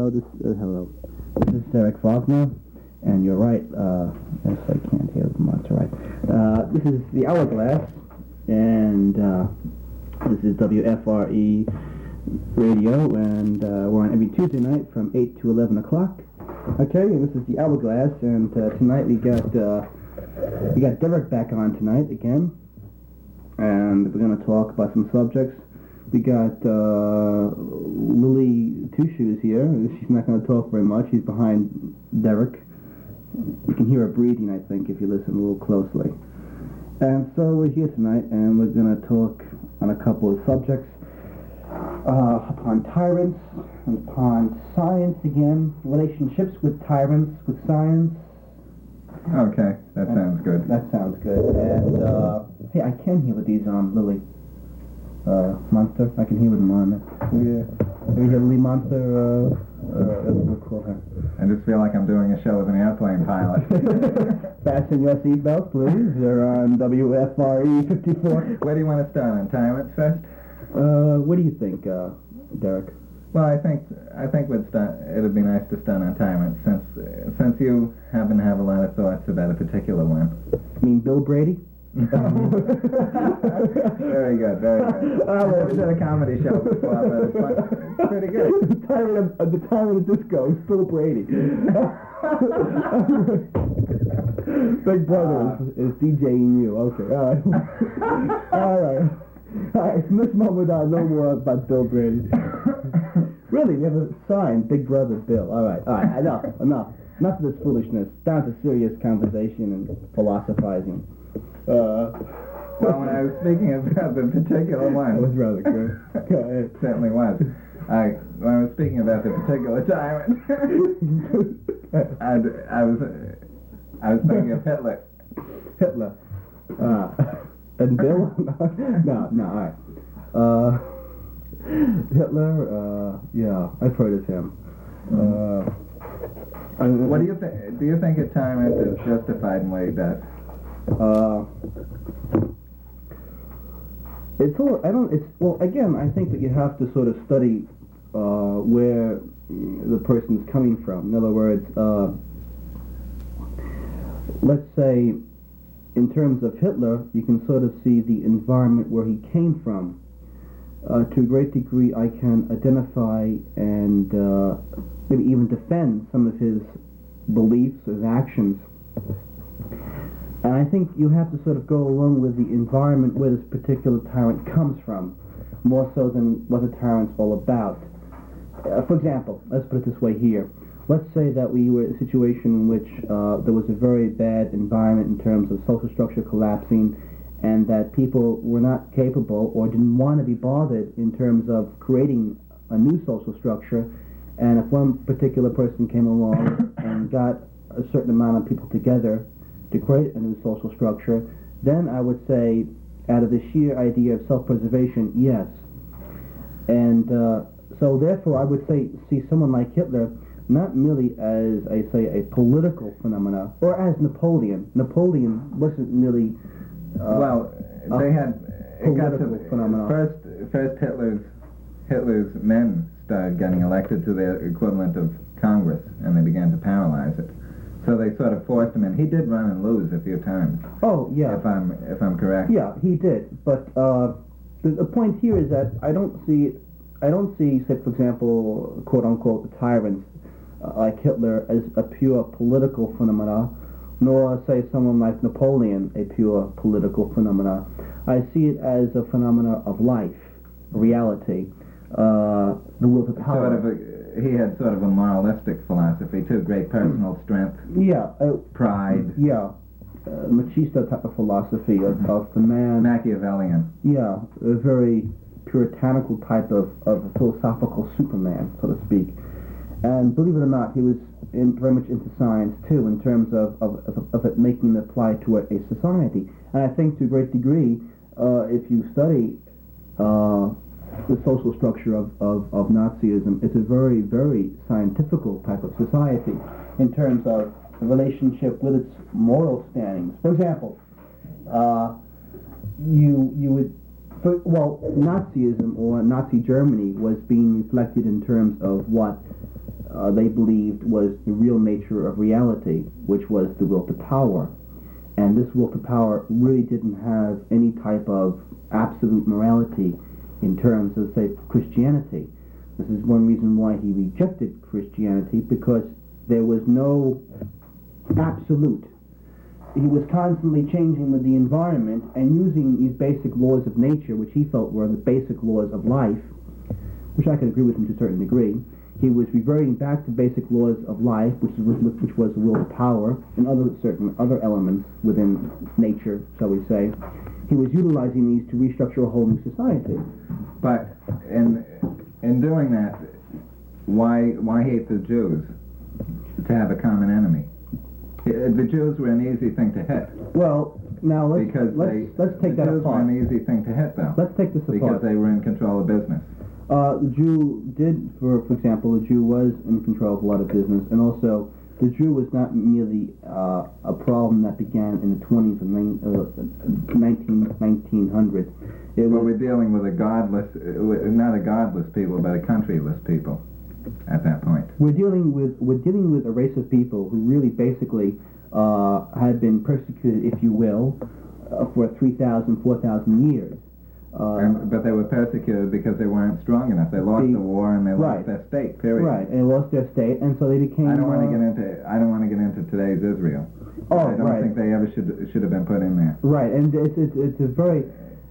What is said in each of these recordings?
Hello. This is Eric Vagner, and you're right. Yes, I can't hear the monster right. This is the Hourglass, and this is WFRE Radio, and we're on every Tuesday night from 8 to 11 o'clock. Okay, and this is the Hourglass, and tonight we got Derek back on tonight again, and we're going to talk about some subjects. We got Lily Two Shoes here. She's not going to talk very much. She's behind Derek. You can hear her breathing, I think, if you listen a little closely. And so we're here tonight, and we're going to talk on a couple of subjects. Upon tyrants, and upon science again, relationships with tyrants, with science. Okay, that sounds good. That sounds good. And, hey, I can hear with these on Lily. Monster. I can hear with them on. Have you heard Lily Monster? That's what we call her. I just feel like I'm doing a show with an airplane pilot. Fasten your seatbelts, please. You're on WFRE 54. Where do you want to start, on Tyrants first? What do you think, Derek? Well, I think it'd be nice to start on Tyrants, since you happen to have a lot of thoughts about a particular one. You mean Bill Brady? Very good, very good. I've never done a comedy show before, but it's pretty good. The tyrant of disco, Bill Brady. Big Brother is DJing you. Okay, all right. All right. From this moment on, no more about Bill Brady. Really, we have a sign, Big Brother Bill. All right, enough of this foolishness. Down to serious conversation and philosophizing. Well, when I was speaking about the particular one, it was rather good. It certainly was. When I was speaking about the particular tyrant, I was thinking of Hitler. Hitler. And Bill? No, all right. Hitler, yeah, I've heard of him. What do you think? Do you think a tyrant is justified in what he does? I think that you have to sort of study where the person's coming from. In other words, let's say, in terms of Hitler, you can sort of see the environment where he came from. To a great degree, I can identify and maybe even defend some of his beliefs, his actions. And I think you have to sort of go along with the environment where this particular tyrant comes from, more so than what the tyrant's all about. For example, let's put it this way here. Let's say that we were in a situation in which there was a very bad environment in terms of social structure collapsing, and that people were not capable or didn't want to be bothered in terms of creating a new social structure. And if one particular person came along and got a certain amount of people together to create a new social structure, then I would say, out of the sheer idea of self-preservation, yes. And so therefore I would see someone like Hitler not merely as, a political phenomena, or as Napoleon. Napoleon wasn't merely they had political phenomenon. First Hitler's men started getting elected to the equivalent of Congress, and they began to paralyze it. So they sort of forced him in. He did run and lose a few times. Oh, yeah. If I'm correct. Yeah, he did. But the point here is that I don't see, say, for example, quote unquote, tyrants like Hitler as a pure political phenomena, nor say someone like Napoleon a pure political phenomena. I see it as a phenomena of life, reality, the will to power. He had sort of a moralistic philosophy too, great personal strength. Yeah. Pride. Yeah. Machista type of philosophy of the man. Machiavellian. Yeah, a very puritanical type of philosophical Superman, so to speak. And believe it or not, he was very much into science too, in terms of it making it apply to a society. And I think to a great degree, if you study the social structure of Nazism, it's a very, very scientifical type of society in terms of the relationship with its moral standings. For example, Nazism or Nazi Germany was being reflected in terms of what they believed was the real nature of reality, which was the will to power. And this will to power really didn't have any type of absolute morality in terms of, say, Christianity. This is one reason why he rejected Christianity, because there was no absolute. He was constantly changing with the environment and using these basic laws of nature, which he felt were the basic laws of life, which I could agree with him to a certain degree. He was reverting back to basic laws of life, which was the will to power, and certain other elements within nature, shall we say. He was utilizing these to restructure a whole new society. But in doing that, why hate the Jews to have a common enemy? The Jews were an easy thing to hit. Well, now let's take that apart. The Jews were an easy thing to hit, though. Let's take this apart. Because they were in control of business. The Jew did, for example, the Jew was in control of a lot of business, and also the Jew was not merely a problem that began in the 20s and 1900s. But we're dealing with not a godless people, but a countryless people at that point. We're dealing with a race of people who really basically had been persecuted, if you will, for 3,000, 4,000 years. But they were persecuted because they weren't strong enough. They lost the war and they lost their state. Period. Right, and they lost their state, and so they became. I don't want to get into today's Israel. Oh, I don't think they ever should have been put in there. Right, and it's a very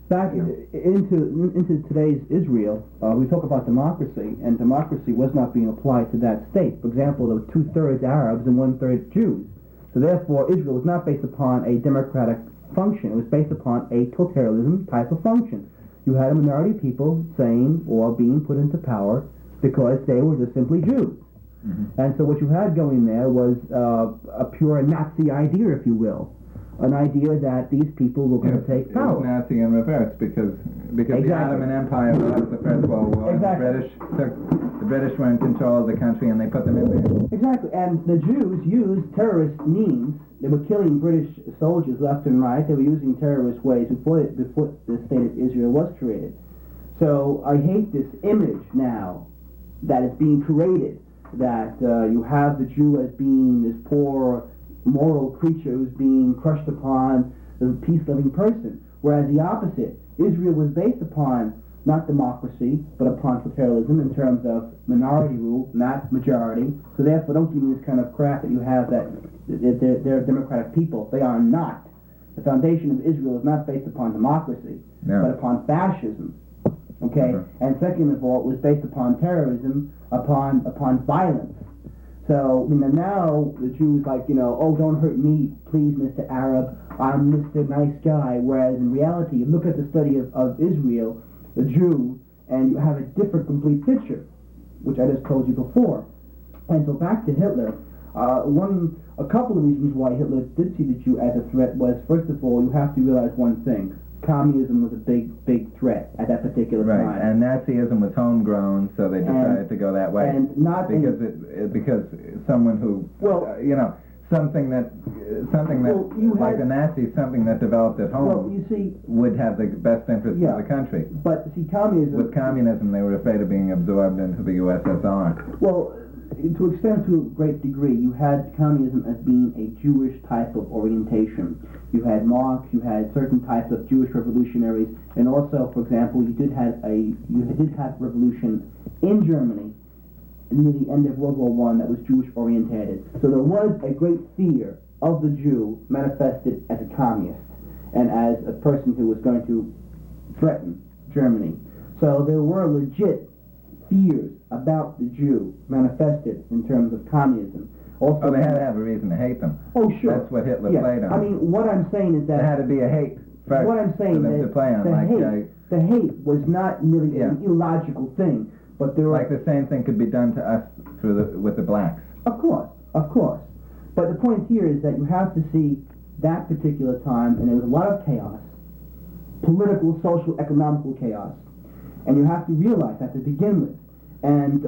back into today's Israel. We talk about democracy, and democracy was not being applied to that state. For example, there were 2/3 Arabs and 1/3 Jews. So therefore, Israel was not based upon a democratic function. It was based upon a totalitarianism type of function. You had a minority of people saying or being put into power because they were just simply Jews. Mm-hmm. And so what you had going there was a pure Nazi idea, if you will. An idea that these people were going to take power. It was Nazi in reverse because exactly. The Ottoman Empire lost the First World War. Exactly. The British were in control of the country and they put them in there. Exactly. And the Jews used terrorist means. They were killing British soldiers left and right. They were using terrorist ways before the state of Israel was created. So I hate this image now that is being created, that you have the Jew as being this poor moral creature who's being crushed upon, the peace-loving person, whereas the opposite, Israel was based upon not democracy, but upon totalitarianism in terms of minority rule, not majority. So therefore, don't give me this kind of crap that you have that they're democratic people. They are not. The foundation of Israel is not based upon democracy, but upon fascism. Okay? And second of all, it was based upon terrorism, upon violence. So, now the Jews oh, don't hurt me, please, Mr. Arab, I'm Mr. Nice Guy, whereas in reality, you look at the study of Israel, the Jew, and you have a different complete picture, which I just told you before. And so back to Hitler, a couple of reasons why Hitler did see the Jew as a threat was, first of all, you have to realize one thing. Communism was a big threat at that particular time. Right, and Nazism was homegrown, so they decided to go that way. And not because someone who, something that like the Nazis, something that developed at home, well, you see, would have the best interest of the country. But see, communism. With communism, they were afraid of being absorbed into the USSR. Well, to extent to a great degree, you had communism as being a Jewish type of orientation. You had Marx, you had certain types of Jewish revolutionaries, and also, for example, you did have revolution in Germany near the end of World War I that was Jewish orientated. So there was a great fear of the Jew manifested as a communist and as a person who was going to threaten Germany. So there were legit fears about the Jew manifested in terms of communism. Also, they had to have a reason to hate them. Oh, sure. That's what Hitler played on. I mean, what I'm saying is that there had to be a hate first what I'm saying for them to play on. The hate was not merely an illogical thing, but there were... Like the same thing could be done to us with the blacks. Of course. But the point here is that you have to see that particular time, and there was a lot of chaos, political, social, economical chaos, and you have to realize that to begin with. And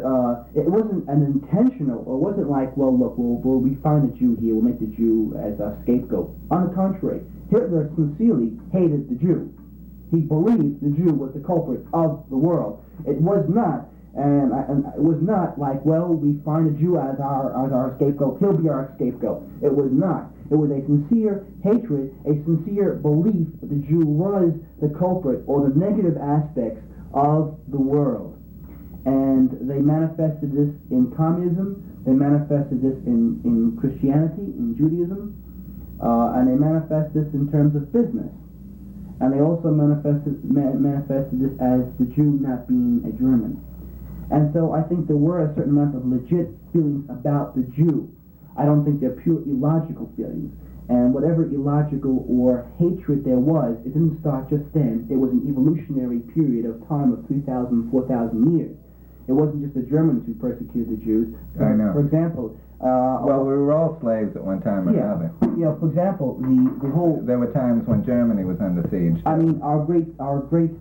it wasn't an intentional, or it wasn't like, well, look, we find a Jew here, we'll make the Jew as a scapegoat. On the contrary, Hitler sincerely hated the Jew. He believed the Jew was the culprit of the world. It was not And it was not like, well, we find a Jew as our scapegoat, he'll be our scapegoat. It was not. It was a sincere hatred, a sincere belief that the Jew was the culprit or the negative aspects of the world. And they manifested this in communism, they manifested this in Christianity, in Judaism, and they manifest this in terms of business. And they also manifested this as the Jew not being a German. And so I think there were a certain amount of legit feelings about the Jew. I don't think they're pure illogical feelings. And whatever illogical or hatred there was, it didn't start just then. It was an evolutionary period of time of 3,000, 4,000 years. It wasn't just the Germans who persecuted the Jews. I know. For example... well, we were all slaves at one time or another. Yeah, for example, the whole... There were times when Germany was under siege. I mean, our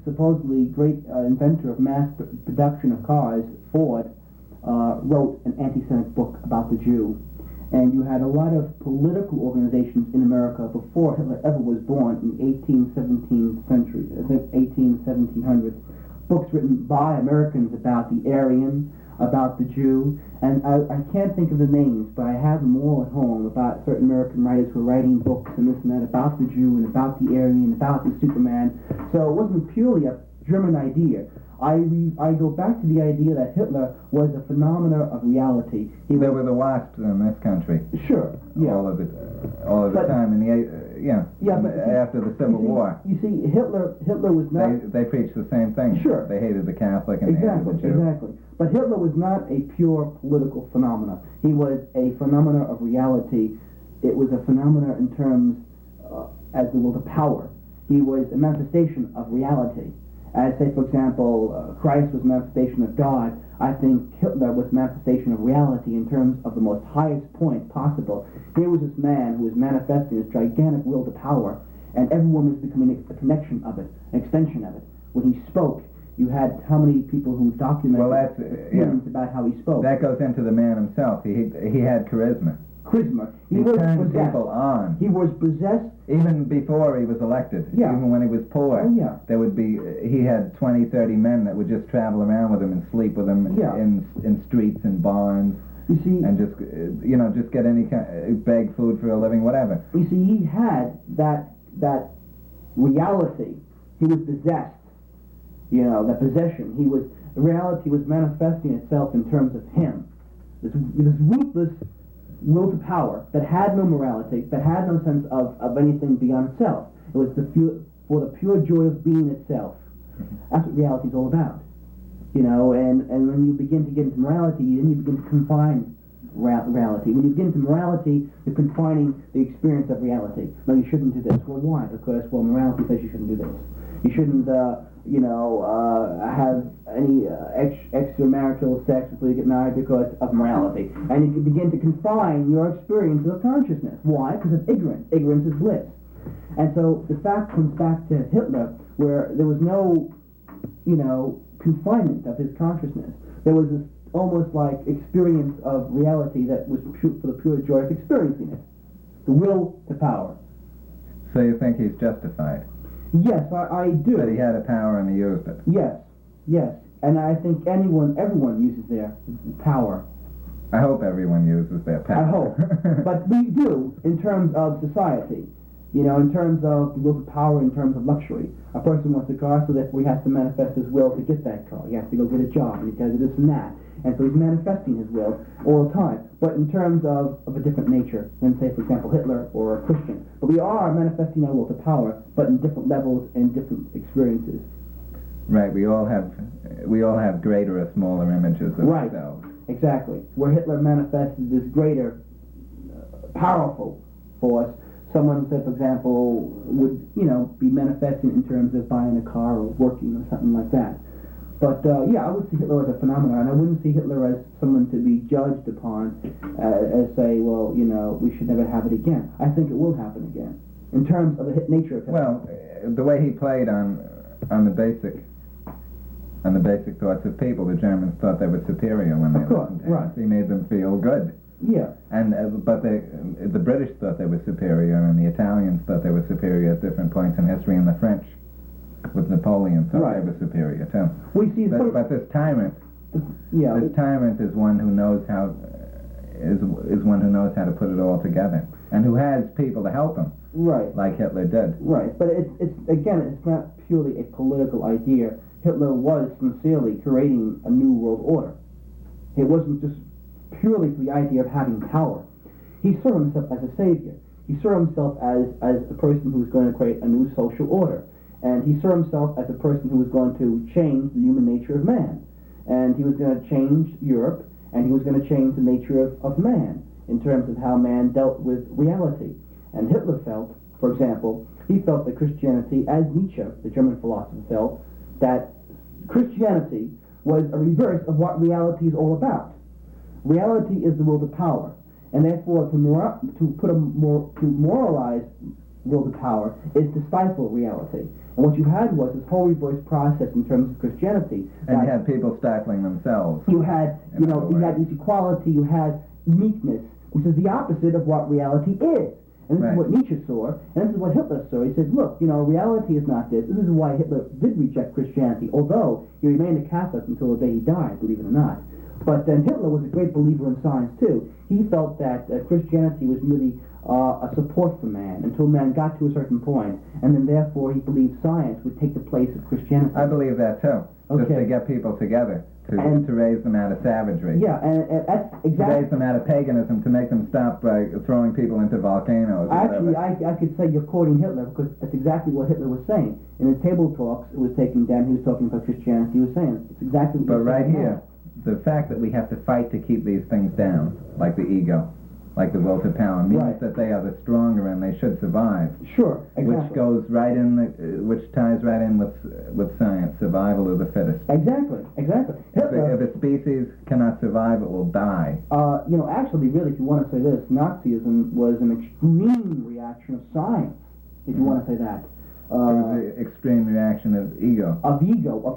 supposedly great inventor of mass production of cars, Ford, wrote an anti-Semitic book about the Jew. And you had a lot of political organizations in America before Hitler ever was born in 17th century, I think 1700s. Books written by Americans about the Aryan, about the Jew, and I can't think of the names, but I have them all at home about certain American writers who are writing books and this and that about the Jew and about the Aryan, about the Superman. So it wasn't purely a German idea. I go back to the idea that Hitler was a phenomenon of reality. There were the WASPs in this country. Sure, yeah. All of the time in the after the Civil War. You see, Hitler was not... They preached the same thing. Sure. They hated the Catholic and they hated the Jew. Exactly. But Hitler was not a pure political phenomenon. He was a phenomenon of reality. It was a phenomenon in terms as the will to power. He was a manifestation of reality. As, say, for example, Christ was a manifestation of God, I think Hitler was a manifestation of reality in terms of the most highest point possible. Here was this man who was manifesting this gigantic will to power, and everyone was becoming a connection of it, an extension of it. When he spoke, you had how many people who documented feelings about how he spoke. That goes into the man himself. He had charisma. He was turned possessed. people on. He was possessed. Even before he was elected. Yeah. Even when he was poor. Oh, yeah. There would be, he had 20, 30 men that would just travel around with him and sleep with him in streets and barns. You see, and just get any kind, beg food for a living, whatever. You see, he had that reality. He was possessed. That possession. The reality was manifesting itself in terms of him. This ruthless will to power that had no morality, that had no sense of anything beyond itself. It was for the pure joy of being itself. That's what reality is all about. And when you begin to get into morality, then you begin to confine reality. When you get into morality, you're confining the experience of reality. No, you shouldn't do this. Well, why? Because, morality says you shouldn't do this. You shouldn't, have any extramarital sex before you get married because of morality. And you can begin to confine your experience of consciousness. Why? Because of ignorance. Ignorance is bliss. And so the fact comes back to Hitler, where there was no, confinement of his consciousness. There was this almost like experience of reality that was for the pure joy of experiencing it. The will to power. So you think he's justified? Yes, I do. That he had a power and he used it? Yes. And I think everyone uses their power. I hope everyone uses their power. I hope. But we do, in terms of society. In terms of the will to power, in terms of luxury. A person wants a car, so therefore he has to manifest his will to get that car. He has to go get a job, and he does this and that. And so he's manifesting his will all the time. But in terms of a different nature than, say, for example, Hitler or a Christian. But we are manifesting our will to power, but in different levels and different experiences. Right, we all have greater or smaller images of ourselves. Exactly. Where Hitler manifested this greater, powerful force, someone, say, for example, would, be manifesting in terms of buying a car or working or something like that. But, I would see Hitler as a phenomenon, and I wouldn't see Hitler as someone to be judged upon as say, we should never have it again. I think it will happen again, in terms of the nature of Hitler. Well, the way he played on the basic thoughts of people, the Germans thought they were superior when they listened to him. Right. He made them feel good. Yeah. And but the British thought they were superior, and the Italians thought they were superior at different points in history, and the French, with Napoleon, thought they were superior too. We see, but this tyrant Yeah. The tyrant is one who knows how is one who knows how to put it all together, and who has people to help him. Right. Like Hitler did. Right. But it's not purely a political idea. Hitler was sincerely creating a new world order. It wasn't just purely for the idea of having power. He saw himself as a savior. He saw himself as a person who was going to create a new social order. And he saw himself as a person who was going to change the human nature of man. And he was going to change Europe, and he was going to change the nature of man in terms of how man dealt with reality. And Hitler felt, for example, he felt that Christianity, as Nietzsche, the German philosopher, felt, that Christianity was a reverse of what reality is all about. Reality is the will to power, and therefore to moralize will to power is to stifle reality. And what you had was this whole reverse process in terms of Christianity. And you had people stifling themselves. You had, you had this equality, you had meekness, which is the opposite of what reality is. And this is what Nietzsche saw, and this is what Hitler saw. He said, look, reality is not this. This is why Hitler did reject Christianity, although he remained a Catholic until the day he died, believe it or not. But then Hitler was a great believer in science, too. He felt that Christianity was merely a support for man until man got to a certain point, and then therefore he believed science would take the place of Christianity. I believe that, too. Just to get people together. To raise them out of savagery. Yeah, and that's exactly... To raise them out of paganism, to make them stop throwing people into volcanoes. Actually, I could say you're quoting Hitler, because that's exactly what Hitler was saying. In his table talks, it was taken down, he was talking about Christianity, he was saying it's exactly what But right here, the fact that we have to fight to keep these things down, like the ego, like the will to power, means that they are the stronger and they should survive. Sure, exactly. Which goes right in, which ties right in with science, survival of the fittest. Exactly. If a species cannot survive, it will die. Actually, really, if you want to say this, Nazism was an extreme reaction of science, if you want to say that. It was the extreme reaction of ego. Of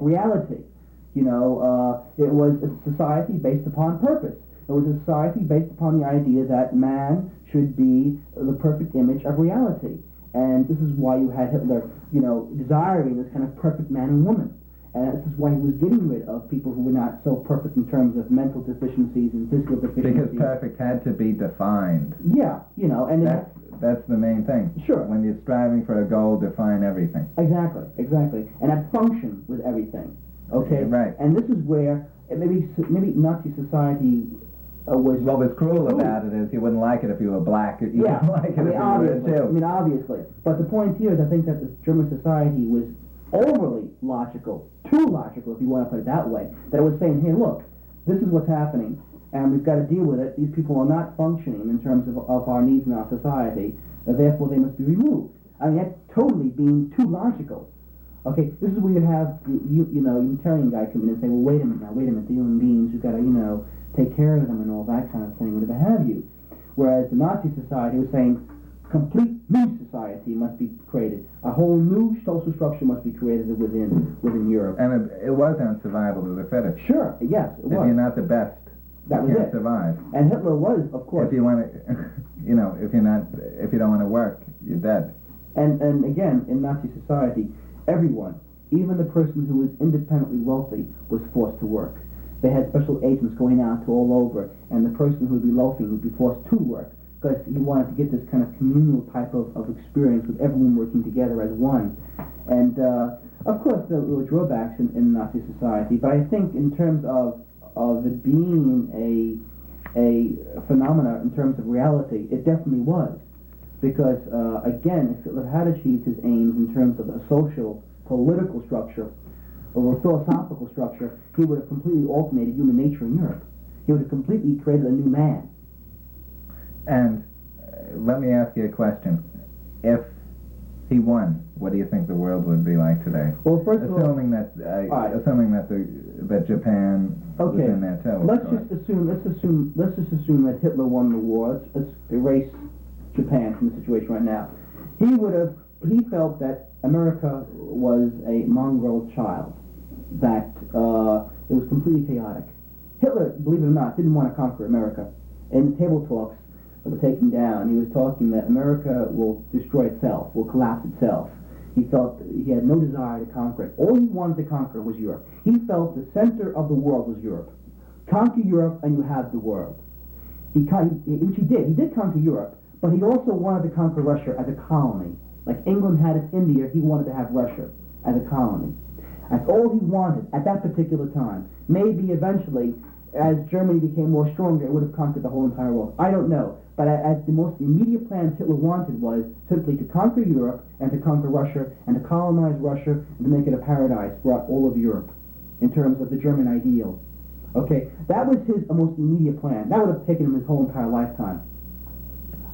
reality. It was a society based upon purpose. It was a society based upon the idea that man should be the perfect image of reality. And this is why you had Hitler, desiring this kind of perfect man and woman. And this is why he was getting rid of people who were not so perfect in terms of mental deficiencies and physical deficiencies. Because perfect had to be defined. Yeah, and that's the main thing. Sure. When you're striving for a goal, define everything. Exactly. And have function with everything. Okay? Right. And this is where maybe Nazi society was... What was cruel about it is you wouldn't like it if you were black. You wouldn't like it if you were Jew. Obviously. But the point here is I think that the German society was overly logical, too logical if you want to put it that way, that it was saying, hey, look, this is what's happening, and we've got to deal with it. These people are not functioning in terms of our needs in our society, and therefore they must be removed. I mean, that's totally being too logical. Okay, this is where you have, Unitarian guy come in and say, well, wait a minute, the human beings, you've got to, take care of them and all that kind of thing, whatever have you. Whereas the Nazi society was saying, complete new society must be created. A whole new social structure must be created within Europe. And it was on survival of the fittest. Sure, yes, it was. If you're not the best, that you was can't survive. And Hitler was, of course. If you want to, if you don't want to work, you're dead. And again, in Nazi society, everyone, even the person who was independently wealthy, was forced to work. They had special agents going out to all over, and the person who would be loafing would be forced to work, because he wanted to get this kind of communal type of experience with everyone working together as one. And, of course, there were drawbacks in Nazi society, but I think in terms of it being a phenomena in terms of reality, it definitely was. Because, again, if Hitler had achieved his aims in terms of a social, political structure, or a philosophical structure, he would have completely alternated human nature in Europe. He would have completely created a new man. And let me ask you a question. If he won, what do you think the world would be like today? Well, first of all, assuming that Japan was in there too. Let's just assume that Hitler won the war. Let's erase Japan from the situation right now. He felt that America was a mongrel child, that it was completely chaotic. Hitler, believe it or not, didn't want to conquer America. In the table talks that were taken down, he was talking that America will destroy itself, will collapse itself. He felt he had no desire to conquer it. All he wanted to conquer was Europe. He felt the center of the world was Europe. Conquer Europe and you have the world. Which he did. He did conquer Europe, but he also wanted to conquer Russia as a colony. Like England had its India, he wanted to have Russia as a colony. That's all he wanted at that particular time. Maybe eventually, as Germany became more stronger, it would have conquered the whole entire world. I don't know. But as the most immediate plan Hitler wanted was simply to conquer Europe and to conquer Russia and to colonize Russia and to make it a paradise throughout all of Europe in terms of the German ideal. Okay, that was his most immediate plan. That would have taken him his whole entire lifetime.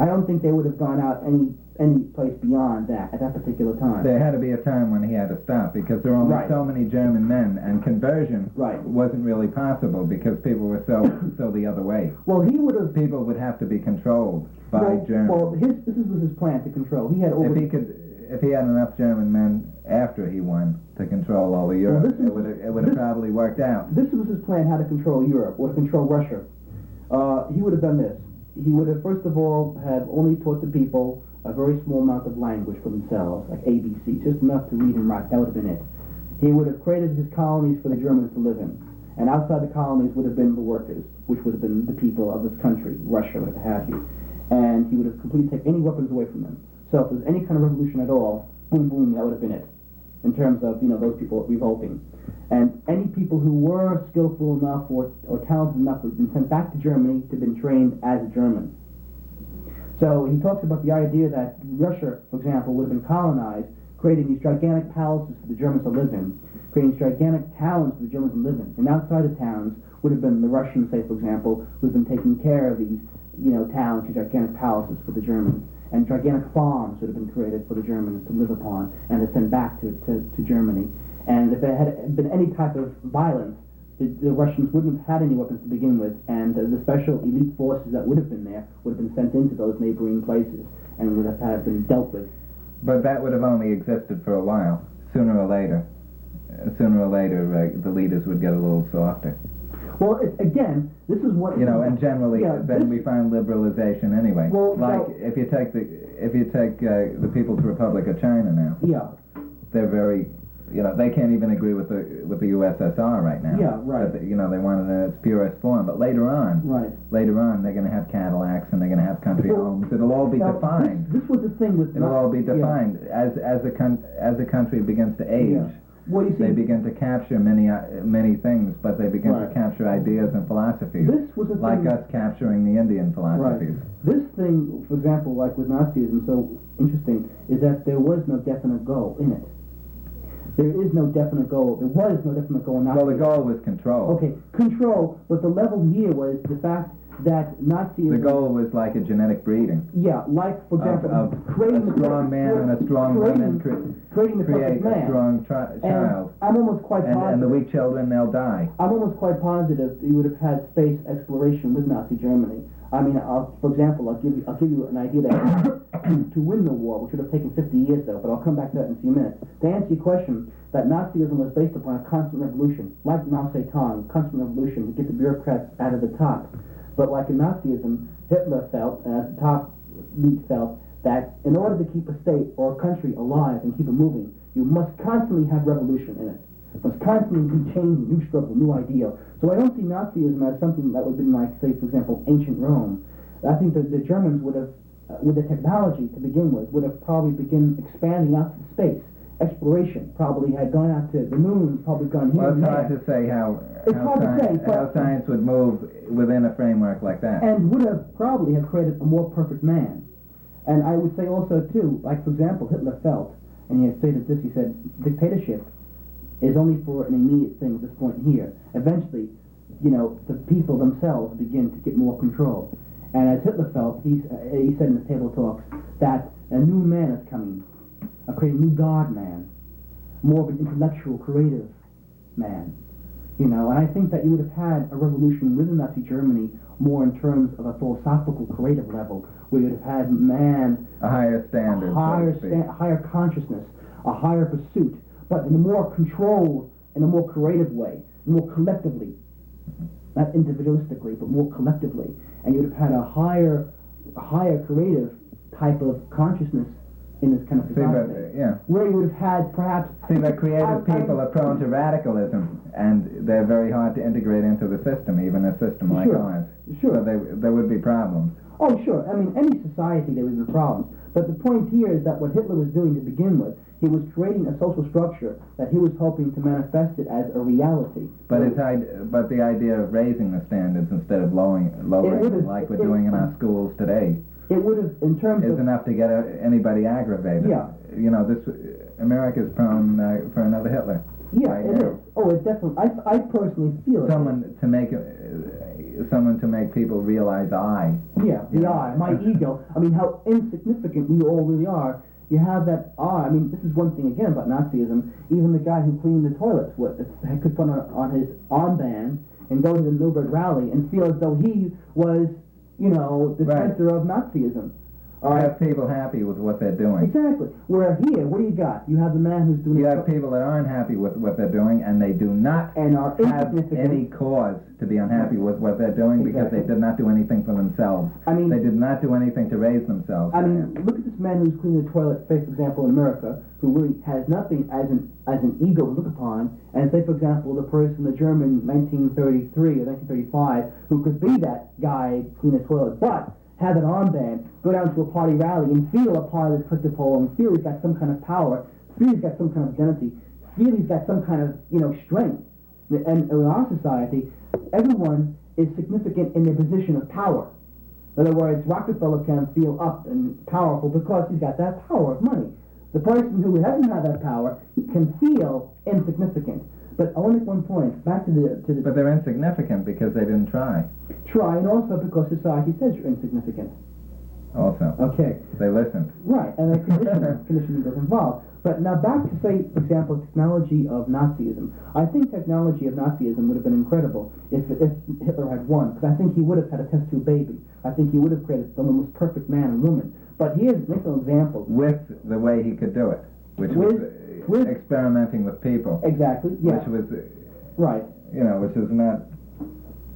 I don't think they would have gone out any place beyond that at that particular time. There had to be a time when he had to stop because there were only so many German men, and conversion wasn't really possible because people were so the other way. Well, he would have. People would have to be controlled by Germans. Well, this was his plan to control. He had over. If he had enough German men after he won to control all of Europe, it would have probably worked out. This was his plan: how to control Europe or to control Russia. He would have done this. He would have, first of all, have only taught the people a very small amount of language for themselves, like ABC, just enough to read and write. That would have been it. He would have created his colonies for the Germans to live in. And outside the colonies would have been the workers, which would have been the people of this country, Russia, what have you. And he would have completely taken any weapons away from them. So if there's any kind of revolution at all, boom, boom, that would have been it, in terms of, those people revolting. And any people who were skillful enough or talented enough would have been sent back to Germany to have been trained as a German. So he talks about the idea that Russia, for example, would have been colonized, creating these gigantic palaces for the Germans to live in, creating these gigantic towns for the Germans to live in. And outside the towns would have been the Russians, say, for example, who have been taking care of these, towns, these gigantic palaces for the Germans. And gigantic farms would have been created for the Germans to live upon and to send back to Germany. And if there had been any type of violence, the Russians wouldn't have had any weapons to begin with, and the special elite forces that would have been there would have been sent into those neighboring places and would have been dealt with. But that would have only existed for a while. Sooner or later, the leaders would get a little softer. Well, again, this is what and generally, we find liberalization anyway. Well, if you take the People's Republic of China now, they're very. They can't even agree with the USSR right now. Yeah, right. But, they want it in its purest form. But later on, they're going to have Cadillacs and they're going to have country homes. It'll all be defined. This was the thing with. It'll all be defined as the country begins to age. Yeah. Well, you see, they begin to capture many things, but they begin to capture ideas and philosophies. This was a like thing, us capturing the Indian philosophies. Right. This thing, for example, like with Nazism, so interesting, is that there was no definite goal in it. There is no definite goal. There was no definite goal in Nazism. Well, the goal was control. Okay, control, but the level here was the fact that Nazism... The goal was like a genetic breeding. Yeah, like, for example, of creating a strong man and a strong woman creating the create perfect man. A strong child. I'm almost quite positive... And the weak children, they'll die. I'm almost quite positive you would have had space exploration with Nazi Germany. I mean, for example, I'll give you an idea that to win the war, which would have taken 50 years though, but I'll come back to that in a few minutes. To answer your question, that Nazism was based upon a constant revolution, like Mao Zedong, constant revolution to get the bureaucrats out of the top. But like in Nazism, Hitler felt, and as the top elite felt, that in order to keep a state or a country alive and keep it moving, you must constantly have revolution in it. Must constantly be changing, new struggle, new ideal. So I don't see Nazism as something that would have been like, say, for example, ancient Rome. I think that the Germans would have, with the technology to begin with, would have probably begun expanding out to space. Exploration probably had gone out to the moon, probably gone here and there. Well, it's hard to say how science would move within a framework like that. And would have probably have created a more perfect man. And I would say also, too, like, for example, Hitler felt, and he had stated this, he said, dictatorship is only for an immediate thing at this point here. Eventually, the people themselves begin to get more control. And as Hitler felt, he said in his table talks that a new man is coming, creating a new God man, more of an intellectual, creative man. And I think that you would have had a revolution within Nazi Germany more in terms of a philosophical, creative level, where you'd have had man... A higher standard, higher consciousness, a higher pursuit, but in a more controlled, in a more creative way, more collectively, not individualistically, but more collectively. And you'd have had a higher creative type of consciousness in this kind of See, but, society. yeah. Where you would have had perhaps... See, but creative people are prone to radicalism, and they're very hard to integrate into the system, even a system like ours. Sure. So there would be problems. Oh, sure. I mean, any society there would be problems. But the point here is that what Hitler was doing to begin with, he was creating a social structure that he was hoping to manifest it as a reality. But but the idea of raising the standards instead of lowering them, like we're doing in our schools today, it would have, in terms is of... enough to get anybody aggravated. Yeah. You know, America's prone for another Hitler. Yeah, right it now. is. Oh, it definitely... I personally feel it. Someone to make people realize Yeah, the I, my ego. I mean, how insignificant we all really are. You have that I mean, this is one thing again about Nazism. Even the guy who cleaned the toilets could put on his armband and go to the Nuremberg rally and feel as though he was, you know, the center of Nazism. All right. Have people happy with what they're doing. Exactly. Where here, what do you got? You have the man who's doing... You have people that aren't happy with what they're doing, and they do not have any cause to be unhappy with what they're doing because they did not do anything for themselves. I mean... They did not do anything to raise themselves. I mean, look at this man who's cleaning the toilet, for example, in America, who really has nothing as an ego to look upon, and say, for example, the person, the German 1933 or 1935, who could be that guy cleaning the toilet, but have an armband, go down to a party rally and feel a part of this collective whole and feel he's got some kind of power, feel he's got some kind of identity, feel he's got some kind of, you know, strength. And in our society, everyone is significant in their position of power. In other words, Rockefeller can feel up and powerful because he's got that power of money. The person who doesn't have that power can feel insignificant. But I want to make one point, back to the... But they're insignificant because they didn't try. Try, and also because society says you're insignificant. Also. Okay. They listened. Right, and the conditioning goes involved. But now back to, say, for example, technology of Nazism. I think technology of Nazism would have been incredible if Hitler had won, because I think he would have had a test tube baby. I think he would have created the most perfect man and woman. But here's an example. With the way he could do it, which was experimenting with people. Exactly, yeah. Which was, right. You know, which is not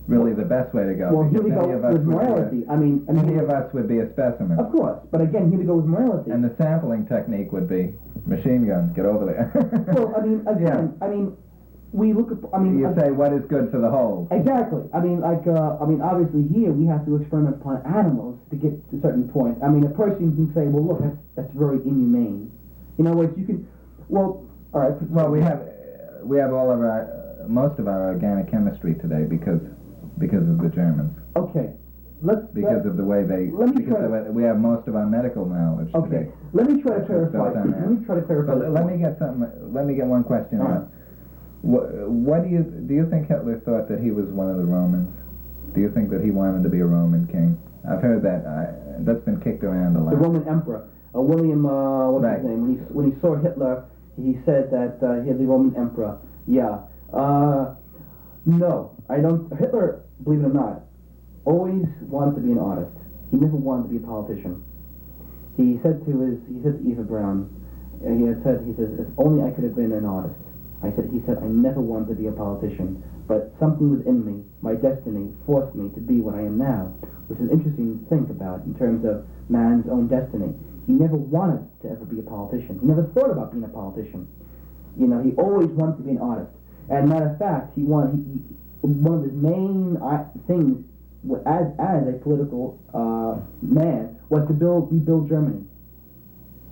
really the best way to go. Well, here we go with morality. Any of us would be a specimen. Of course, but again, here we go with morality. And the sampling technique would be machine gun, get over there. Well, I mean, again, yeah. We look at, you say what is good for the whole. Exactly. Obviously here we have to experiment upon animals to get to a certain point. I mean, a person can say, well, look, that's very inhumane. You know what, you can, well, all right. Well, we have all of most of our organic chemistry today because of the Germans. Okay. Because of the way we have most of our medical knowledge today. Okay. Let me try to clarify. But let me get one question out. What do you think Hitler thought that he was one of the Romans? Do you think that he wanted to be a Roman king? I've heard that. That's been kicked around a lot. The Roman emperor, William, what's his name? When he saw Hitler, he said that he had the Roman emperor. Yeah. No, I don't. Hitler, believe it or not, always wanted to be an artist. He never wanted to be a politician. He said to Eva Braun, he says, if only I could have been an artist. He said, I never wanted to be a politician, but something within me, my destiny, forced me to be what I am now, which is interesting to think about in terms of man's own destiny. He never wanted to ever be a politician. He never thought about being a politician. You know, he always wanted to be an artist. And matter of fact, one of his main things as a political man was to rebuild Germany.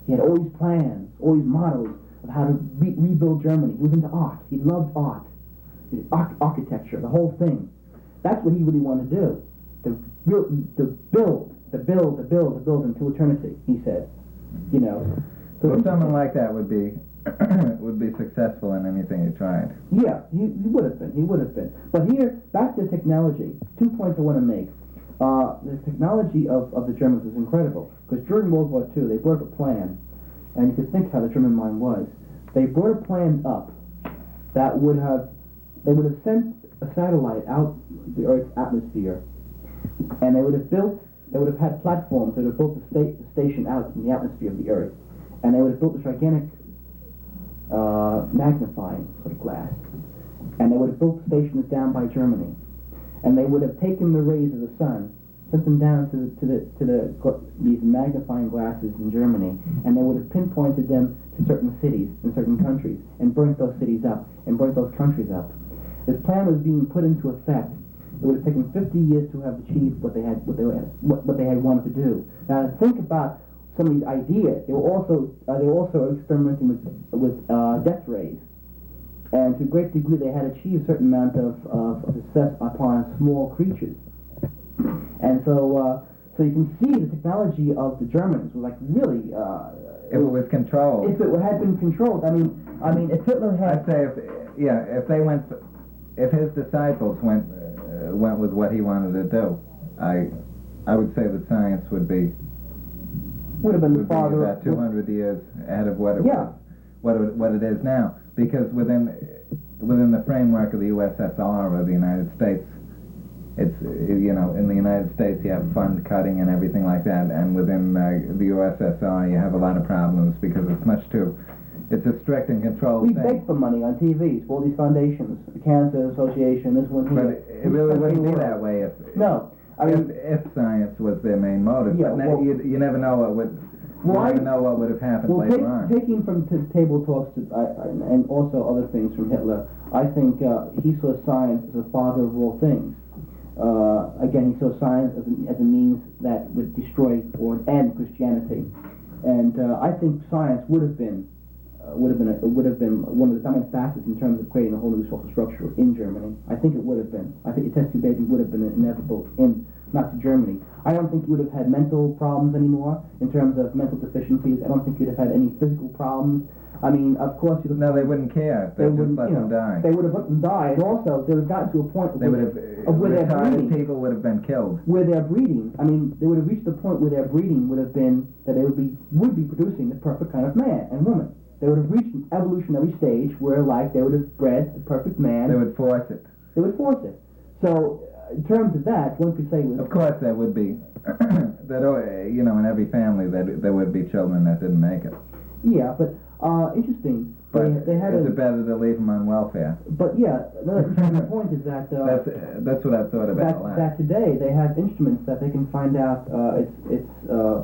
He had all these plans, all these models of how to rebuild Germany. He was into art. He loved art, architecture, the whole thing. That's what he really wanted to do. To build into eternity. He said, you know. So someone like that would be successful in anything he tried. Yeah, he would have been. He would have been. But here, back to technology. 2 points I want to make. The technology of the Germans was incredible, because during World War II they brought up a plan, and you could think how the German mind was. They brought a plan up that they would have sent a satellite out the Earth's atmosphere, and they would have had platforms that would have built a station out in the atmosphere of the Earth, and they would have built a gigantic magnifying sort of glass, and they would have built stations down by Germany, and they would have taken the rays of the sun sent them down to these magnifying glasses in Germany, and they would have pinpointed them to certain cities in certain countries and burnt those cities up and burnt those countries up. This plan was being put into effect. It would have taken 50 years to have achieved what they had wanted to do. Now, think about some of these ideas. They were also experimenting with death rays, and to a great degree they had achieved a certain amount of success upon small creatures. And so you can see the technology of the Germans was like really. If it was controlled. If it had been controlled, I mean, if Hitler had. I'd say if his disciples went with what he wanted to do, I would say that science would be the father about 200 years ahead of what it was, what it is now, because within the framework of the USSR or the United States, it's in the United States you have fund cutting and everything like that, and within the USSR you have a lot of problems because it's a strict and controlled thing. We beg for money on TVs for all these foundations, the Cancer Association, this one here. But it really wouldn't be that way if science was their main motive. Yeah, but you never know what would. Never know what would have happened later on. Taking from table talks and also other things from Hitler, I think he saw science as a father of all things. Again, he saw science as a means that would destroy or end Christianity, and I think science would have been one of the dominant factors in terms of creating a whole new social structure in Germany. I think it would have been. I think a test tube baby would have been inevitable not to Germany. I don't think you would have had mental problems anymore in terms of mental deficiencies. I don't think you'd have had any physical problems. I mean, of course, no, they wouldn't care. They would just let them die. They would have let them die, and also they would have gotten to a point where their breeding, people would have been killed. Where their breeding, I mean, they would have reached the point where their breeding would have been that they would be producing the perfect kind of man and woman. They would have reached an evolutionary stage where, like, they would have bred the perfect man. They would force it. They would force it. So, in terms of that, one could say of course there would be that in every family there would be children that didn't make it. Yeah, but interesting. But they had it's better to leave them on welfare. But yeah, another interesting point is that that's what I've thought about a lot. That today they have instruments that they can find out. It's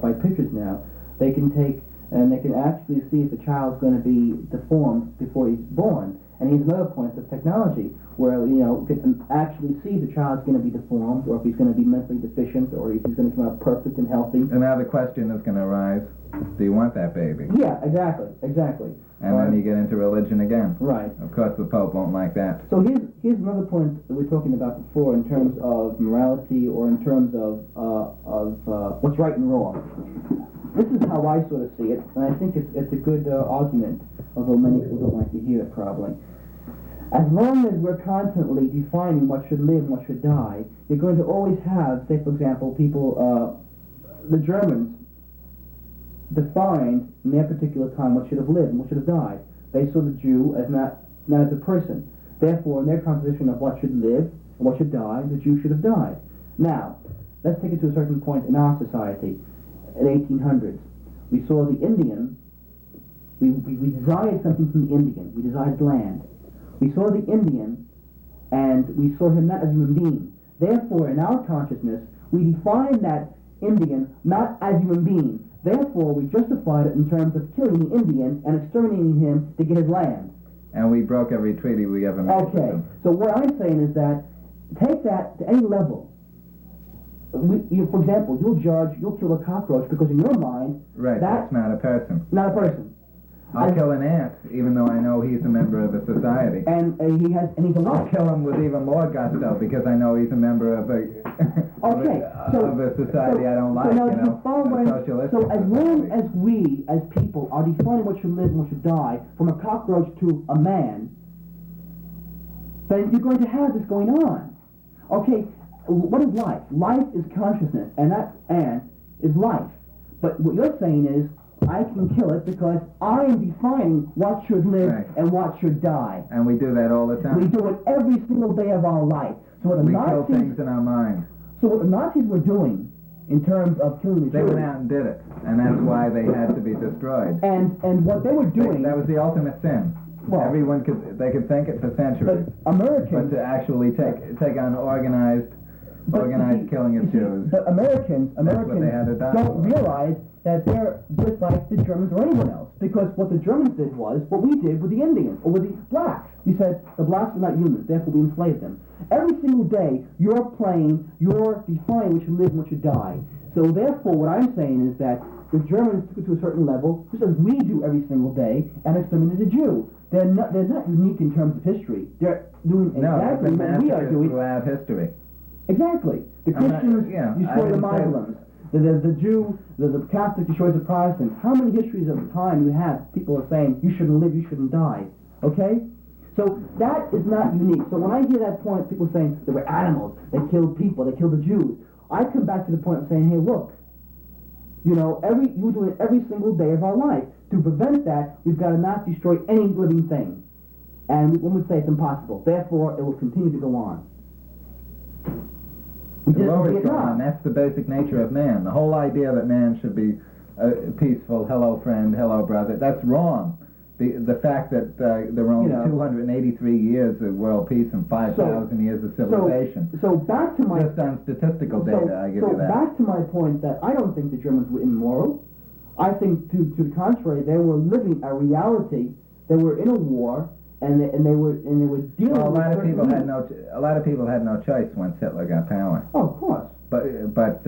by pictures now. They can take and they can actually see if the child's going to be deformed before he's born. And here's another point of technology where, you can actually see if the child's going to be deformed or if he's going to be mentally deficient or if he's going to come out perfect and healthy. And now the question is going to arise, do you want that baby? Yeah, exactly. And then you get into religion again. Right. Of course the Pope won't like that. So here's another point that we were talking about before in terms of morality or in terms of what's right and wrong. This is how I sort of see it, and I think it's a good argument, although many people don't like to hear it probably. As long as we're constantly defining what should live and what should die, you're going to always have, say for example, people, the Germans defined in their particular time what should have lived and what should have died. They saw the Jew as not as a person. Therefore, in their composition of what should live and what should die, the Jew should have died. Now, let's take it to a certain point in our society. In the 1800s, we saw the Indian, we desired something from the Indian, we desired land. We saw the Indian, and we saw him not as a human being. Therefore, in our consciousness, we defined that Indian not as a human being. Therefore, we justified it in terms of killing the Indian and exterminating him to get his land. And we broke every treaty we ever made with them. So what I'm saying is that, take that to any level. For example, you'll kill a cockroach because in your mind, right, that's not a person. Not a person. I'll kill an ant, even though I know he's a member of a society. And he's alive. I'll kill him with even more gusto because I know he's a member of a of a society I don't like. So as long as we, as people, are defining what should live and what should die, from a cockroach to a man, then you're going to have this going on. Okay. What is life? Life is consciousness, and that is life. But what you're saying is, I can kill it because I am defining what should live and what should die. And we do that all the time. We do it every single day of our life. So what we kill things in our mind. So what the Nazis were doing, in terms of killing the Jews, they went out and did it, and that's why they had to be destroyed. And what they were doing, that was the ultimate sin. Well, everyone could think it for centuries. But Americans, but to actually take on organized organized killing of Jews. But Americans what they had to die don't for. realize that they're just like the Germans or anyone else. Because what the Germans did was what we did with the Indians or with the blacks. You said the blacks are not humans, therefore we enslaved them. Every single day you're playing, you're defining what you live and what you die. So therefore what I'm saying is that the Germans took it to a certain level, just as we do every single day, and exterminated the Jew. They're not unique in terms of history. They're doing exactly what we are doing throughout history. Exactly. The Christians destroy the Muslims. The Jew, the Catholic destroys the Protestants. How many histories of the time you have people are saying, you shouldn't live, you shouldn't die? Okay? So that is not unique. So when I hear that point, people saying they were animals, they killed people, they killed the Jews, I come back to the point of saying, hey, look, you know, you do it every single day of our life. To prevent that, we've got to not destroy any living thing. And one would say it's impossible. Therefore, it will continue to go on. It'll always go on. That's the basic nature of man. The whole idea that man should be peaceful, hello friend, hello brother, that's wrong. The fact that there were only 283 years of world peace and 5,000 years of civilization. So back to my... Just on statistical data, I give you that. So back to my point that I don't think the Germans were immoral. I think, to the contrary, they were living a reality. They were in a war, and they were dealing with... A lot of people had no choice once Hitler got power. Oh, of course. But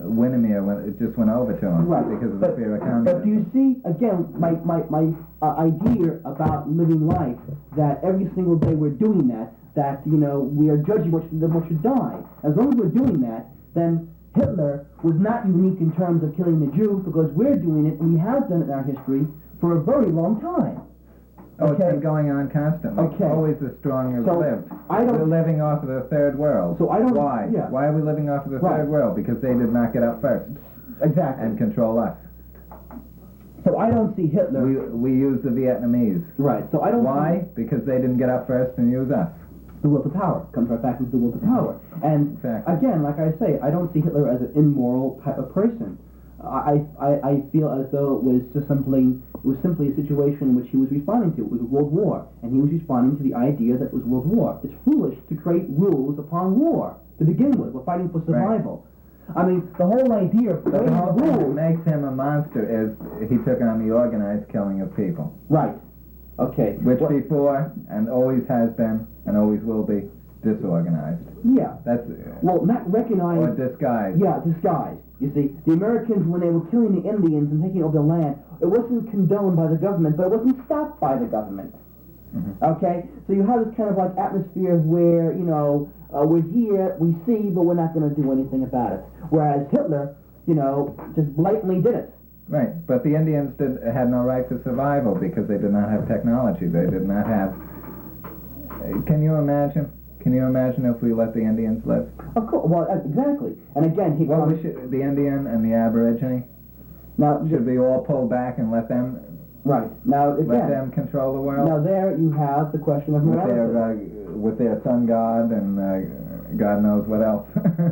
Winnemere just went over to him because of the fear of communism. But do you see, again, my idea about living life, that every single day we're doing that, you know, we are judging what should die. As long as we're doing that, then Hitler was not unique in terms of killing the Jews, because we're doing it, and we have done it in our history, for a very long time. Oh, it's been going on constantly. Okay. Always the strong have lived. We're living off of the third world. So I don't... Why? Yeah. Why are we living off of the third world? Because they did not get up first. Exactly. And control us. So I don't see Hitler... We use the Vietnamese. Right. So I don't... Why? Because they didn't get up first and use us. The will to power. Comes right back into the will to power. And again, like I say, I don't see Hitler as an immoral type of person. I feel as though it was simply a situation in which he was responding to. It was a world war, and he was responding to the idea that it was world war. It's foolish to create rules upon war to begin with. We're fighting for survival. Right. I mean, the whole idea of the whole thing that makes him a monster is he took on the organized killing of people. Right. Okay. Which before and always has been and always will be disorganized. Yeah. That's not recognized. Or disguised. Yeah, disguised. You see, the Americans, when they were killing the Indians and taking over the land, it wasn't condoned by the government, but it wasn't stopped by the government. Mm-hmm. Okay? So you have this kind of like atmosphere where, you know, we're here, we see, but we're not going to do anything about it. Whereas Hitler, you know, just blatantly did it. Right, but the Indians had no right to survival because they did not have technology. They did not have... Can you imagine? Can you imagine if we let the Indians live? Of course, well, exactly. And again, the Indian and the Aborigine? Now, should we all pull back and let them... Right. Now, again... Let them control the world? Now, there you have the question of morality. With their sun god and God knows what else.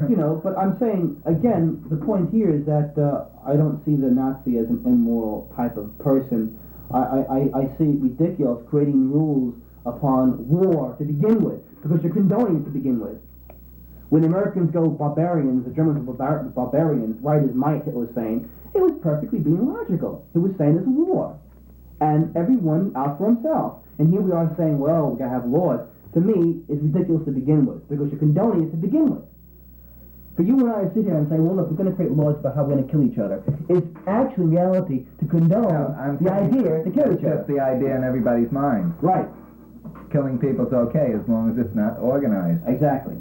You know, but I'm saying, again, the point here is that I don't see the Nazi as an immoral type of person. I see it ridiculous creating rules upon war to begin with, because you're condoning it to begin with. When the Americans go barbarians, the Germans were barbarians, right as might, Hitler was saying, it was perfectly being logical. It was saying it's a war. And everyone out for himself. And here we are saying, well, we've got to have laws. To me, it's ridiculous to begin with, because you're condoning it to begin with. For you and I to sit here and say, well, look, we're going to create laws about how we're going to kill each other. It's actually reality to condone the idea to kill each other. It's just the idea in everybody's mind. Right. Killing people's okay as long as it's not organized. Exactly.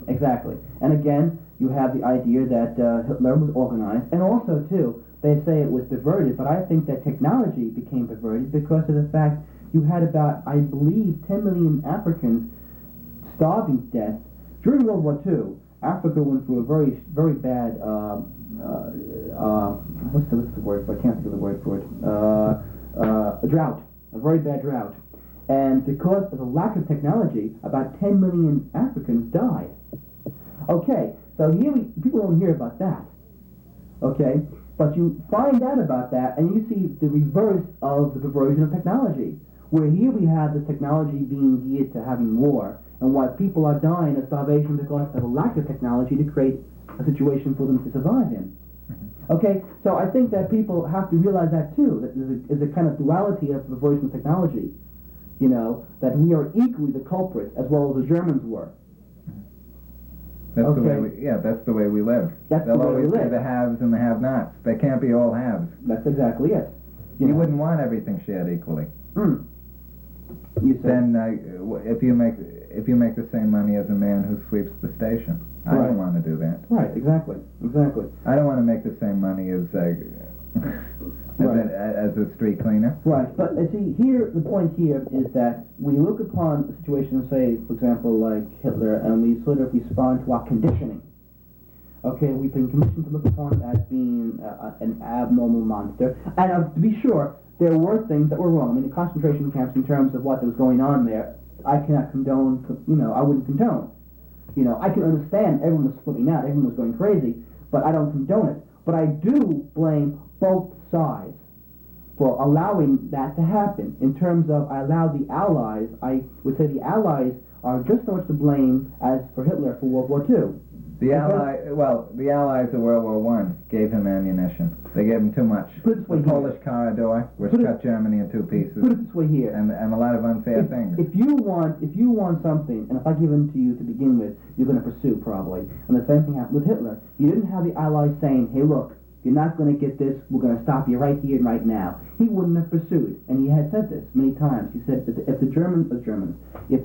And again, you have the idea that Hitler was organized, and also, too, they say it was perverted, but I think that technology became perverted because of the fact you had about, I believe, 10 million Africans starving to death. During World War II, Africa went through a very, very bad, what's the word for it? I can't think of the word for it. A drought. A very bad drought. And because of the lack of technology, about 10 million Africans died. Okay, so here people don't hear about that. Okay, but you find out about that, and you see the reverse of the perversion of technology, where here we have the technology being geared to having war, and why people are dying of starvation because of a lack of technology to create a situation for them to survive in. Okay, so I think that people have to realize that too, that there's a kind of duality of the version of technology, you know, that we are equally the culprits as well as the Germans were. That's Okay. the way that's the way we live. That's They'll the way we always be live. the haves and the have-nots. They can't be all haves. That's exactly it. You wouldn't want everything shared equally. You say. Then if you make the same money as a man who sweeps the station, I Right. don't want to do that. Right, exactly. I don't want to make the same money as Right. as a street cleaner. Right, but see, here, the point here is that we look upon a situation, say, for example, like Hitler, and we sort of respond to our conditioning. Okay, we've been conditioned to look upon it as being an abnormal monster. And to be sure, there were things that were wrong. I mean, the concentration camps, in terms of what was going on there, I cannot condone, I wouldn't condone. I can understand everyone was flipping out, everyone was going crazy, but I don't condone it. But I do blame both sides for allowing that to happen. In terms of, I allowed the Allies, I would say the Allies are just as much to blame as for Hitler for World War II. The Allies of World War I gave him ammunition. They gave him too much. Put it this way The here. Polish corridor, which Put it- cut Germany in two pieces, Put it this way here. and a lot of unfair things. If you want something, and if I give it to you to begin with, you're going to pursue probably. And the same thing happened with Hitler. You didn't have the Allies saying, "Hey, look, you're not going to get this. We're going to stop you right here and right now." He wouldn't have pursued, and he had said this many times. He said that if the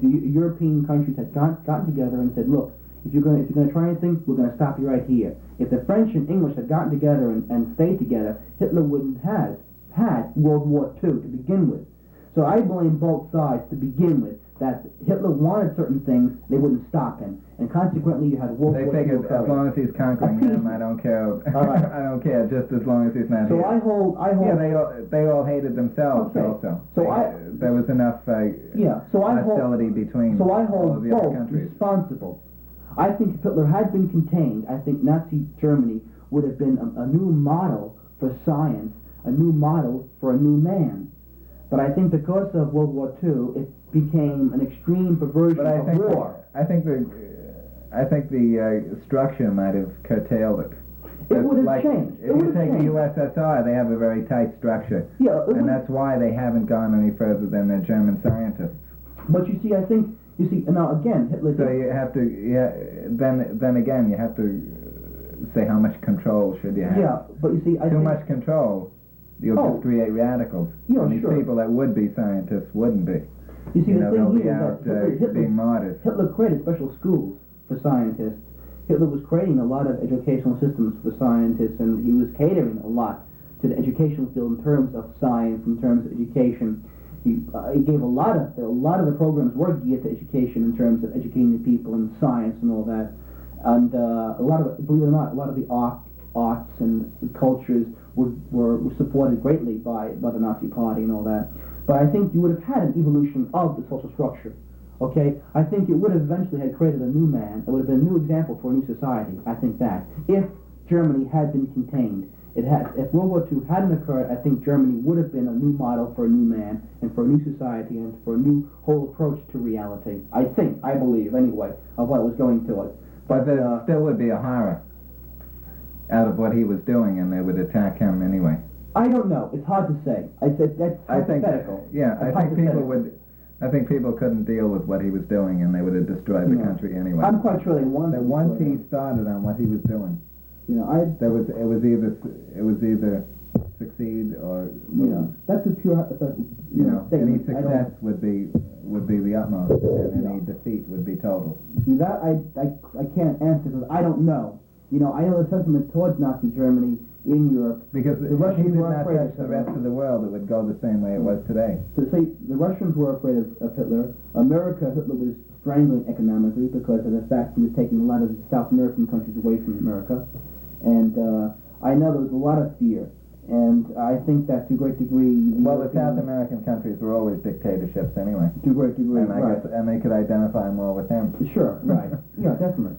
European countries had gotten together and said, "Look, if you're going to try anything, we're going to stop you right here." If the French and English had gotten together and stayed together, Hitler wouldn't have had World War II to begin with. So I blame both sides to begin with, that Hitler wanted certain things, they wouldn't stop him, and consequently you had World They War II figured as occurring. long as he's conquering them, I don't care. right. I don't care, just as long as he's not So here. I hold. Yeah, they all hated themselves Okay. also. So there was enough So I hold. hostility between So I all hold of the other both countries. responsible. I think if Hitler had been contained, I think Nazi Germany would have been a new model for science, a new model for a new man. But I think because of World War II, it became an extreme perversion But I of think war. I think the structure might have curtailed it. It would have like, changed. If you take the USSR, they have a very tight structure, Yeah, it and would- that's why they haven't gone any further than the German scientists. But you see, I think now again, Hitler. So you have to, then again, you have to say how much control should you have. Yeah, but you see, I Too think, much control, you'll Oh. just create radicals. Yeah, and these sure. people that would be scientists wouldn't be. You see, the they'll thing be here out is that Hitler being martyrs. Hitler created special schools for scientists. Hitler was creating a lot of educational systems for scientists, and he was catering a lot to the educational field in terms of science, in terms of education. He gave a lot of the programs were geared to education in terms of educating the people in science and all that. And a lot of it, believe it or not, a lot of the arts and cultures were supported greatly by the Nazi Party and all that. But I think you would have had an evolution of the social structure. Okay, I think it would have eventually had created a new man. It would have been a new example for a new society. I think that if Germany had been contained, if World War II hadn't occurred, I think Germany would have been a new model for a new man and for a new society and for a new whole approach to reality. I believe anyway, of what was going to it. But there still would be a horror out of what he was doing, and they would attack him anyway. I don't know. It's hard to say. That's hypothetical. I think people couldn't deal with what he was doing, and they would have destroyed the country anyway. I'm quite sure they wanted. That once he started on what he was doing, it was either succeed or lose. That's a pure any statement. success would be the utmost, and any defeat would be total. See, that I can't answer because I don't know. I know the sentiment towards Nazi Germany in Europe. Because The if Russians he did were not afraid touch of the Hitler. rest of the world, it would go the same way it was today. So say the Russians were afraid of Hitler. Hitler was strangling economically because of the fact he was taking a lot of South American countries away from America. And I know there was a lot of fear. And I think that to a great degree... The South American countries were always dictatorships anyway. To a great degree, And and they could identify more with him. Sure, right. Yeah, definitely.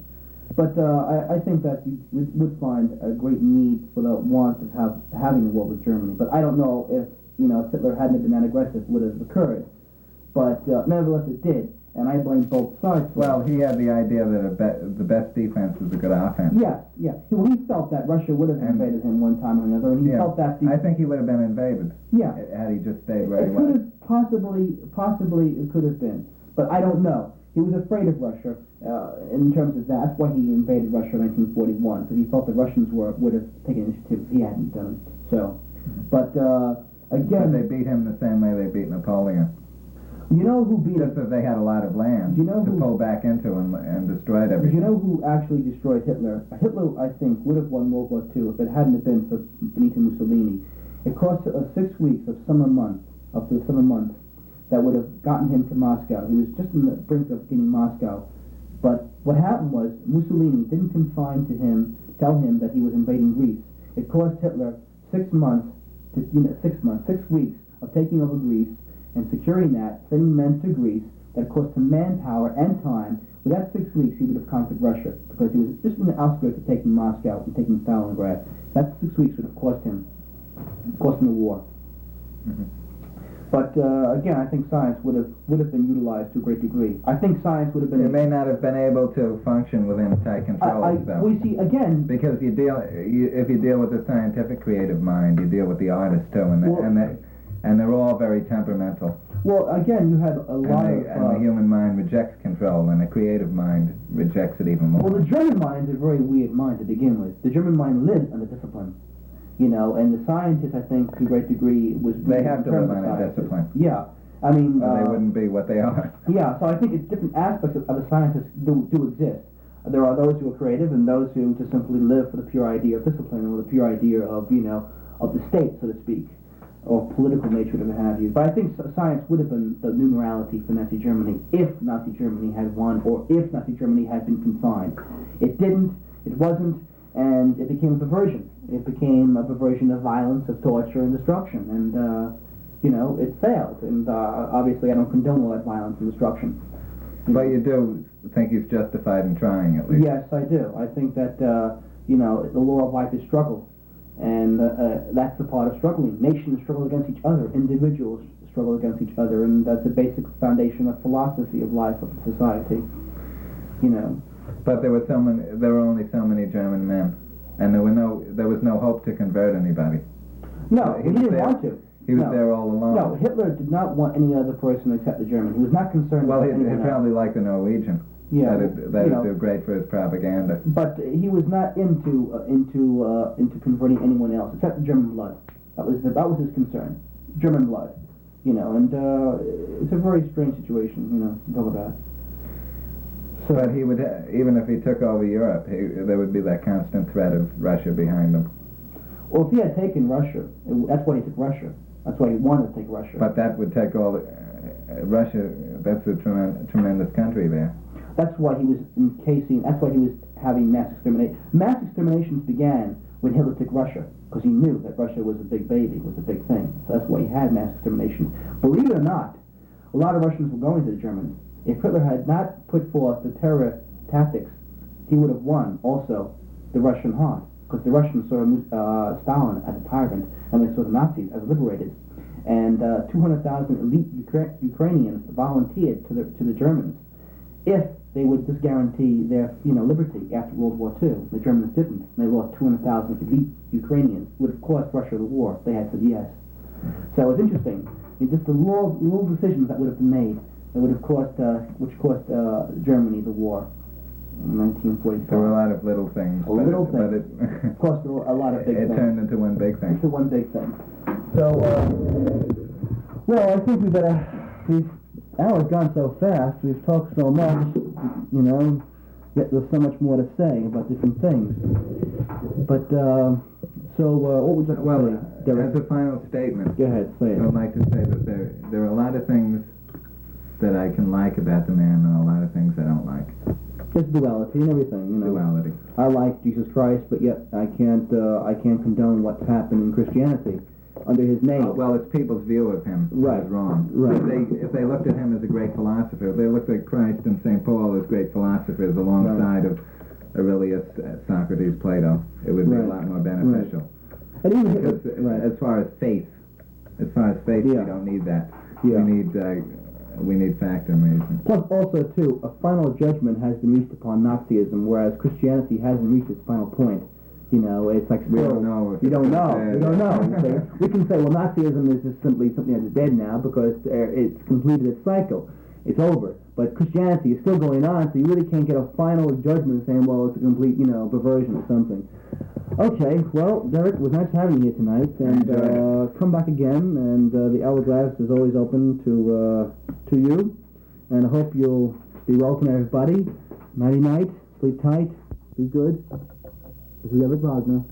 But I think that you would find a great need for the want of having a war with Germany. But I don't know if Hitler hadn't been that aggressive, would have occurred. But nevertheless, it did. and I blame both sides for Well, it. he had the idea that the best defense is a good offense. Yes, yes. He felt that Russia would have invaded him one time or another, and he felt that... I think he would have been invaded. Yeah. Had he just stayed where he It was. could have possibly it could have been, but I don't know. He was afraid of Russia in terms of that. That's why he invaded Russia in 1941, because he felt the Russians would have taken initiative if he hadn't done it. So, but again... But they beat him the same way they beat Napoleon. You know who beat him? Just that they had a lot of land to pull back into and destroyed everything. You know who actually destroyed Hitler? Hitler, I think, would have won World War II if it hadn't been for Benito Mussolini. It cost 6 weeks of the summer months, that would have gotten him to Moscow. He was just on the brink of getting Moscow. But what happened was Mussolini didn't tell him that he was invading Greece. It cost Hitler 6 weeks of taking over Greece and securing that, sending men to Greece. That cost him manpower and time. With that 6 weeks, he would have conquered Russia, because he was just in the outskirts of taking Moscow and taking Stalingrad. That 6 weeks would have cost him the war. Mm-hmm. But again, I think science would have been utilized to a great degree. I think science would have been... It may not have been able to function within tight controls, though. We see, again... Because if you deal with the scientific creative mind, you deal with the artist, too, and they're all very temperamental. Well, again, you had a lot of... And the human mind rejects control, and the creative mind rejects it even more. Well, the German mind is a very weird mind to begin with. The German mind lives under discipline. And the scientists, I think, to a great degree, they have to live under discipline. Yeah. I mean... or they wouldn't be what they are. Yeah, so I think it's different aspects of the scientists do exist. There are those who are creative and those who just simply live for the pure idea of discipline or the pure idea of, of the state, so to speak, or political nature, whatever have you. But I think science would have been the new morality for Nazi Germany if Nazi Germany had won, or if Nazi Germany had been confined. It didn't, it wasn't, and it became a perversion. It became a perversion of violence, of torture, and destruction. And, it failed. And obviously I don't condone all that violence and destruction. But you do think he's justified in trying, at least. Yes, I do. I think that, the law of life is struggle. And that's the part of struggling. Nations struggle against each other. Individuals struggle against each other. And that's a basic foundation of philosophy of life, of society. But there were only so many German men. And there was no hope to convert anybody. No, he didn't want to. He was there all alone. No, Hitler did not want any other person except the German. He was not concerned about anyone else. Well, he probably liked the Norwegian. Yeah, that'd do great for his propaganda. But he was not into converting anyone else except the German blood. That was his concern. German blood, and it's a very strange situation, to talk about. So, but he would, even if he took over Europe, there would be that constant threat of Russia behind him. Well, if he had taken Russia, that's why he took Russia. That's why he wanted to take Russia. But that would take all Russia. That's a tremendous country there. That's why he was encasing. That's why he was having mass extermination. Mass exterminations began when Hitler took Russia, because he knew that Russia was a big baby, was a big thing. So that's why he had mass extermination. Believe it or not, a lot of Russians were going to the Germans. If Hitler had not put forth the terror tactics, he would have won also the Russian heart, because the Russians saw Stalin as a tyrant, and they saw the Nazis as liberators. And 200,000 elite Ukrainians volunteered to the Germans if they would just guarantee their liberty after World War II. The Germans didn't, and they lost 200,000 elite Ukrainians. It would have cost Russia the war if they had said yes. So it's interesting. Just the little decisions that would have been made that would have cost Germany the war in 1945. There were a lot of little things. But it cost a lot of big things. It turned into one big thing. Into one big thing. So, well, I think it's gone so fast, we've talked so much, yet there's so much more to say about different things. But, what would you like to say, Derek? As a final statement, go ahead, say it. I would like to say that there are a lot of things that I can like about the man and a lot of things I don't like. There's duality and everything, Duality. I like Jesus Christ, but yet I can't condone what's happened in Christianity under his name. Well, it's people's view of him right. is wrong. Right. If they looked at him as a great philosopher, if they looked at Christ and St. Paul as great philosophers alongside of Aurelius, Socrates, Plato, it would be a lot more beneficial. Right. And because as far as faith, we don't need that. Yeah. We need we need fact and reason. Plus, also, too, a final judgment has been reached upon Nazism, whereas Christianity hasn't reached its final point. You know, it's like We don't know. We don't know. We don't know. We can say, well, Nazism is just simply something that's dead now because it's completed its cycle. It's over. But Christianity is still going on, so you really can't get a final judgment saying, well, it's a complete, perversion or something. Okay, well, Derek, it was nice having you here tonight, and come back again, and the Hourglass is always open to you, and I hope you'll be well tonight, everybody. Nighty-night, sleep tight, be good. This is Eric Vagner.